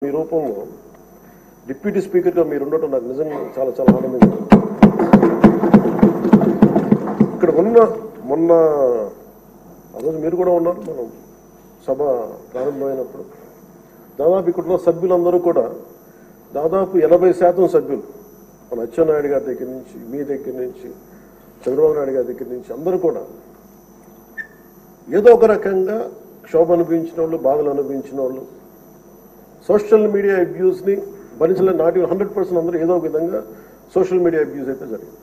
మీ రూపంలో డిప్యూటీ స్పీకర్గా మీరు ఉండటం నాకు నిజంగా చాలా చాలా ఆనందంగా ఉంది. ఇక్కడ మొన్న ఆ రోజు మీరు కూడా ఉన్నారు. మనం సభ ప్రారంభమైనప్పుడు దాదాపు ఇక్కడ సభ్యులందరూ కూడా దాదాపు 80% సభ్యులు మన అచ్చెన్నాయుడు గారి దగ్గర నుంచి, మీ దగ్గర నుంచి, చంద్రబాబు నాయుడు గారి దగ్గర నుంచి అందరూ కూడా ఏదో ఒక రకంగా క్షోభ అనుభవించిన వాళ్ళు, బాధలు అనుభవించిన వాళ్ళు, సోషల్ మీడియా అబ్యూస్ని భరించలే. నాట్ 100% అందరూ ఏదో ఒక విధంగా సోషల్ మీడియా అబ్యూస్ అయితే జరిగింది.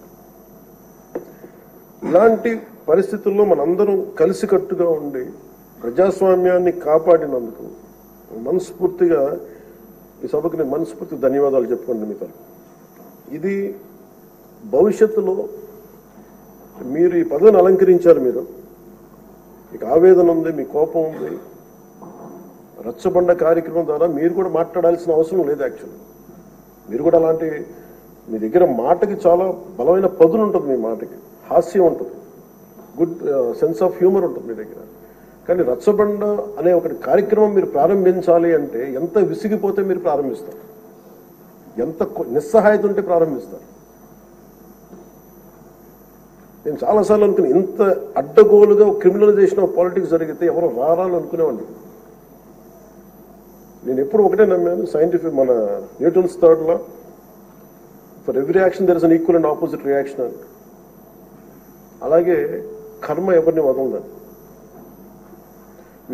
ఇలాంటి పరిస్థితుల్లో మనందరం కలిసికట్టుగా ఉండి ప్రజాస్వామ్యాన్ని కాపాడినందుకు మనస్ఫూర్తిగా ఈ సభకు నేను మనస్ఫూర్తిగా ధన్యవాదాలు చెప్పుకోండి మీతో. ఇది భవిష్యత్తులో మీరు ఈ పదవిని అలంకరించారు. మీరు మీకు ఆవేదన ఉంది, మీ కోపం ఉంది. రచ్చబండ కార్యక్రమం ద్వారా మీరు కూడా మాట్లాడాల్సిన అవసరం లేదు. యాక్చువల్లీ మీరు కూడా అలాంటి, మీ దగ్గర మాటకి చాలా బలమైన పదును ఉంటుంది, మీ మాటకి హాస్యం ఉంటుంది, గుడ్ సెన్స్ ఆఫ్ హ్యూమర్ ఉంటుంది మీ దగ్గర. కానీ రచ్చబండ అనే ఒకటి కార్యక్రమం మీరు ప్రారంభించాలి అంటే ఎంత విసిగిపోతే మీరు ప్రారంభిస్తారు, ఎంత నిస్సహాయత ఉంటే ప్రారంభిస్తారు. నేను చాలాసార్లు అనుకుని ఇంత అడ్డగోలుగా క్రిమినలైజేషన్ ఆఫ్ పాలిటిక్స్ జరిగితే ఎవరు రారాలు అనుకునేవాడిని. నేను ఎప్పుడు ఒకటే నమ్మాను, సైంటిఫిక్ మన Newton's third law, for every action there is an equal and opposite reaction అని. అలాగే కర్మ ఎవరిని వదలదని.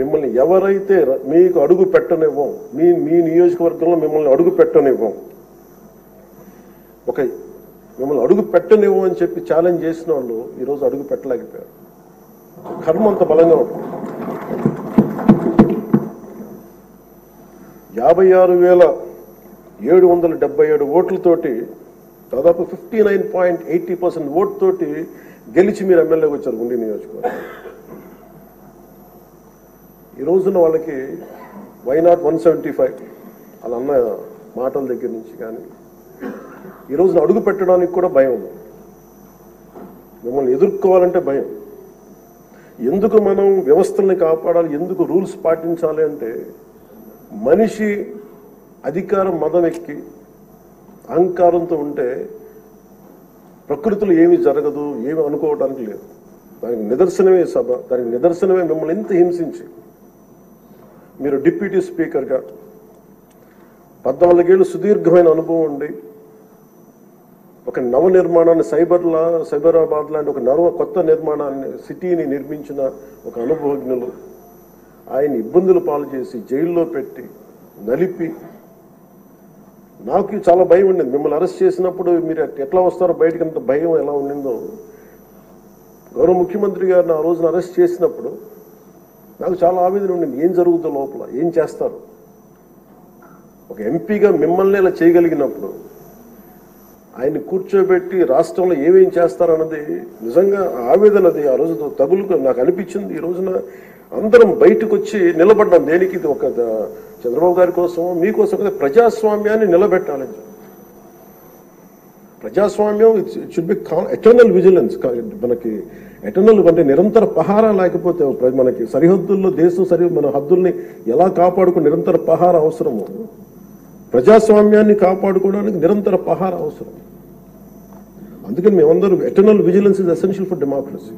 మిమ్మల్ని ఎవరైతే మీకు అడుగు పెట్టనివ్వం, మీ నియోజకవర్గంలో మిమ్మల్ని అడుగు పెట్టనివ్వం, మిమ్మల్ని అడుగు పెట్టనివ్వం అని చెప్పి ఛాలెంజ్ చేసిన వాళ్ళు ఈరోజు అడుగు పెట్టలేకపోయారు. కర్మ అంత బలంగా ఉంటుంది. 56,777 ఓట్లతోటి దాదాపు 59.80% ఓటుతోటి గెలిచి మీరు ఎమ్మెల్యేకి వచ్చారు గుండి నియోజకవర్గం. ఈ రోజున వాళ్ళకి వైనాట్ 175 అలా అన్న మాటల దగ్గర నుంచి కానీ ఈ రోజున అడుగు పెట్టడానికి కూడా భయం ఉంది. మిమ్మల్ని ఎదుర్కోవాలంటే భయం. ఎందుకు మనం వ్యవస్థల్ని కాపాడాలి, ఎందుకు రూల్స్ పాటించాలి అంటే మనిషి అధికారం మదం ఎక్కి అహంకారంతో ఉంటే ప్రకృతిలో ఏమీ జరగదు, ఏమి అనుకోవడానికి లేదు. దానికి నిదర్శనమే సభ, దానికి నిదర్శనమే మిమ్మల్ని ఎంత హింసించి మీరు డిప్యూటీ స్పీకర్గా 14 ఏళ్ళు సుదీర్ఘమైన అనుభవం ఉండి ఒక నవ నిర్మాణాన్ని సైబరాబాద్ లాంటి ఒక కొత్త నిర్మాణాన్ని, సిటీని నిర్మించిన ఒక అనుభవజ్ఞులు ఆయన ఇబ్బందులు పాలు చేసి జైల్లో పెట్టి నలిపి, నాకు చాలా భయం ఉండింది. మిమ్మల్ని అరెస్ట్ చేసినప్పుడు మీరు ఎట్లా వస్తారో బయటకు, అంత భయం ఎలా ఉండిందో. గౌరవ ముఖ్యమంత్రి గారిని ఆ రోజున అరెస్ట్ చేసినప్పుడు నాకు చాలా ఆవేదన ఉండింది. ఏం జరుగుతుందో లోపల, ఏం చేస్తారు. ఒక ఎంపీగా మిమ్మల్ని ఇలా చేయగలిగినప్పుడు ఆయన్ని కూర్చోబెట్టి రాష్ట్రంలో ఏమేం చేస్తారన్నది నిజంగా ఆవేదనది ఆ రోజు తగులుకు నాకు అనిపించింది. ఈ రోజున అందరం బయటకు వచ్చి నిలబడ్డాం. దేనికి? ఇది ఒక చంద్రబాబు గారి కోసం, మీకోసం కదా. ప్రజాస్వామ్యాన్ని నిలబెట్టాలని. ప్రజాస్వామ్యం it should be eternal vigilance. మనకి ఎటర్నల్ అంటే నిరంతర పహారా లేకపోతే మనకి సరిహద్దుల్లో దేశం మన హద్దుల్ని ఎలా కాపాడుకుని నిరంతర పహారా అవసరము. ప్రజాస్వామ్యాన్ని కాపాడుకోవడానికి నిరంతర పహారా అవసరం. అందుకని మేమందరం eternal vigilance is essential for democracy.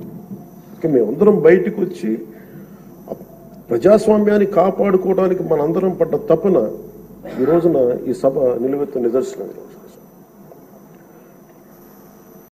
మేమందరం బయటకు వచ్చి ప్రజాస్వామ్యాన్ని కాపాడుకోవడానికి మనందరం పడ్డ తపన ఈ రోజున ఈ సభ నిలువెత్తు నిదర్శనం.